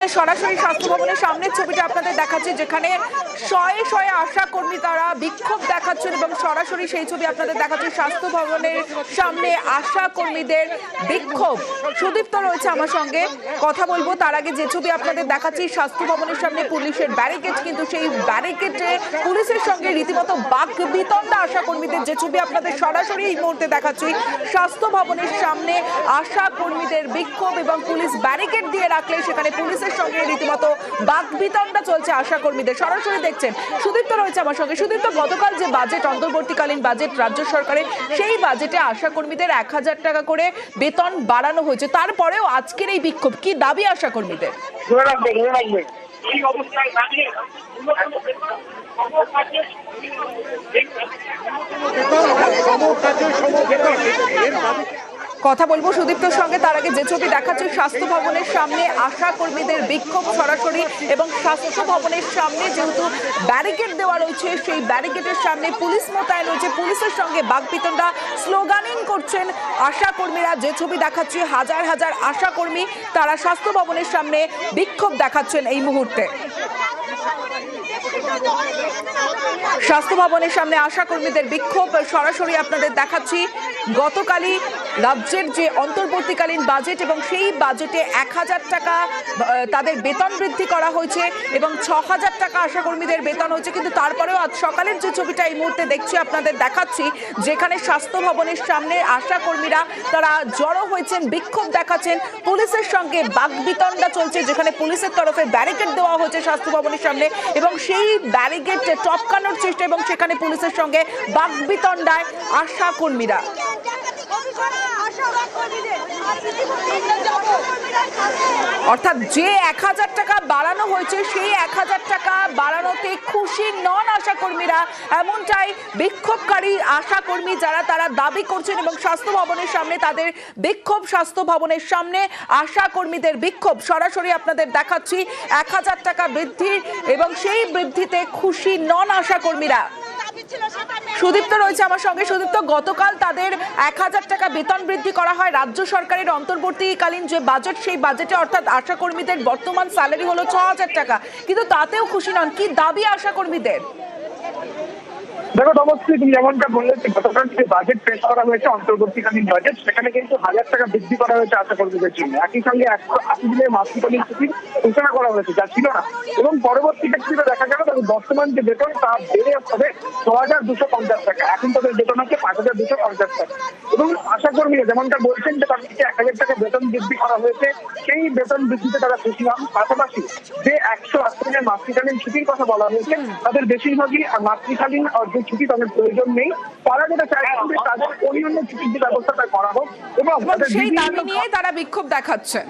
সরাসরি স্বাস্থ্য ভবনের সামনের ছবিটা আপনাদের দেখাচ্ছি, যেখানে শয়ে শয়ে আশা কর্মী তারা বিক্ষোভ দেখাচ্ছেন এবং সরাসরি সেই ছবি আপনাদের দেখাচ্ছি। স্বাস্থ্য ভবনের সামনে আশা কর্মীদের বিক্ষোভ। সুদীপ্ত রয়েছে আমার সঙ্গে, কথা বলবো। তার আগে যে ছবি আপনাদের দেখাচ্ছি, স্বাস্থ্য ভবনের সামনে পুলিশের ব্যারিকেড, কিন্তু সেই ব্যারিকেডে পুলিশের সঙ্গে রীতিমতো বাকবিতণ্ডা আশা কর্মীদের। যে ছবি আপনাদের সরাসরি এই মুহূর্তে দেখাচ্ছি, স্বাস্থ্য ভবনের সামনে আশা কর্মীদের বিক্ষোভ এবং পুলিশ ব্যারিকেড দিয়ে রাখলে সেখানে পুলিশের সঙ্গে রীতিমতো বাকবিতণ্ডা চলছে আশা কর্মীদের। সরাসরি দেখছেন, সুদীপ্ত রয়েছে আমার সঙ্গে। সুদীপ্ত, গতকাল যে বাজেট, অন্তর্বর্তীকালীন বাজেট রাজ্য সরকারের, সেই বাজেটে আশা কর্মীদের 1000 টাকা করে বেতন বাড়ানো হয়েছে, তারপরেও আজকের এই বিক্ষোভ, কি দাবি আশা কর্মীদের? কথা বলবো সুদীপ্তর সঙ্গে। তার আগে যে ছবি দেখাচ্ছে, স্বাস্থ্য ভবনের সামনে আশা কর্মীদের বিক্ষোভ সরাসরি, এবং স্বাস্থ্য ভবনের সামনে যেহেতু ব্যারিকেড দেওয়া রয়েছে, সেই ব্যারিকেডের সামনে পুলিশ মোতায়েন রয়েছে। পুলিশের সঙ্গে বাকবিতণ্ডা, স্লোগানিং করছেন আশা কর্মীরা। যে ছবি দেখাচ্ছি, হাজার হাজার আশা কর্মী তারা স্বাস্থ্য ভবনের সামনে বিক্ষোভ দেখাচ্ছেন এই মুহূর্তে। স্বাস্থ্য ভবনের সামনে আশা কর্মীদের বিক্ষোভ সরাসরি আপনাদের দেখাচ্ছি। গতকালই রাজ্যের যে অন্তর্বর্তীকালীন বাজেট, এবং সেই বাজেটে 1000 টাকা তাদের বেতন বৃদ্ধি করা হয়েছে এবং 6000 টাকা আশা কর্মীদের বেতন হয়েছে। কিন্তু তারপরেও আজ সকালের যে ছবিটা এই মুহূর্তে দেখছি, আপনাদের দেখাচ্ছি, যেখানে স্বাস্থ্য ভবনের সামনে আশা কর্মীরা তারা জড়ো হয়েছেন, বিক্ষোভ দেখাচ্ছেন, পুলিশের সঙ্গে বাকবিতণ্ডা চলছে, যেখানে পুলিশের তরফে ব্যারিকেড দেওয়া হয়েছে স্বাস্থ্য ভবনের সামনে, এবং সেই ব্যারিকেড টপকানোর চেষ্টা এবং সেখানে পুলিশের সঙ্গে বাকবিতণ্ডায় আশা কর্মীরা। অর্থাৎ যে 1000 টাকা বাড়ানো হয়েছে, সেই 1000 টাকা বাড়ানোতে খুশি নন আশা কর্মীরা, এমনটাই বিক্ষোভকারী আশা কর্মী যারা তারা দাবি করছেন। এবং স্বাস্থ্য ভবনের সামনে তাদের বিক্ষোভ, স্বাস্থ্য ভবনের সামনে আশা কর্মীদের বিক্ষোভ সরাসরি আপনাদের দেখাচ্ছি। 1000 টাকা বৃদ্ধি এবং সেই বৃদ্ধিতে খুশি নন আশা কর্মীরা। সুদীপ্ত রয়েছে আমার সঙ্গে। সুদীপ্ত, গতকাল তাদের 1000 টাকা বেতন বৃদ্ধি করা হয় রাজ্য সরকারের অন্তর্বর্তীকালীন যে বাজেট, সেই বাজেটে, অর্থাৎ আশা কর্মীদের বর্তমান স্যালারি হলো 6000 টাকা, কিন্তু তাতেও খুশি নন। কি দাবি আশা কর্মীদের? দেখো অবশ্যই তুমি যেমনটা বললে, গতকাল যে বাজেট পেশ করা হয়েছে, অন্তর্বর্তীকালীন বাজেট, সেখানে কিন্তু 1000 টাকা বৃদ্ধি করা হয়েছে আশা কর্মীদের জন্য। একই সঙ্গে 180 দিনের মাতৃকালীন ছুটির ঘোষণা করা হয়েছে, যা ছিল না। এবং পরবর্তী ক্ষেত্রে দেখা গেল তাদের বর্তমান যে বেতন, তা বেড়ে হবে 6250 টাকা। এখন তাদের বেতন হচ্ছে 5250 টাকা। এবং আশা কর্মীরা যেমনটা বলছেন যে তাদেরকে 1000 টাকা বেতন বৃদ্ধি করা হয়েছে, সেই বেতন বৃদ্ধিতে তারা খুশি হন। পাশাপাশি যে 180 দিনের মাতৃকালীন ছুটির কথা বলা হয়েছে, তাদের বেশিরভাগই মাতৃকালীন ছুটি তাদের প্রয়োজন নেই। তারা যেটা চাইছেন যে তাদের অন্যান্য ছুটির যে ব্যবস্থাটা করা হোক, এবং সেই দাবি নিয়ে তারা বিক্ষোভ দেখাচ্ছেন।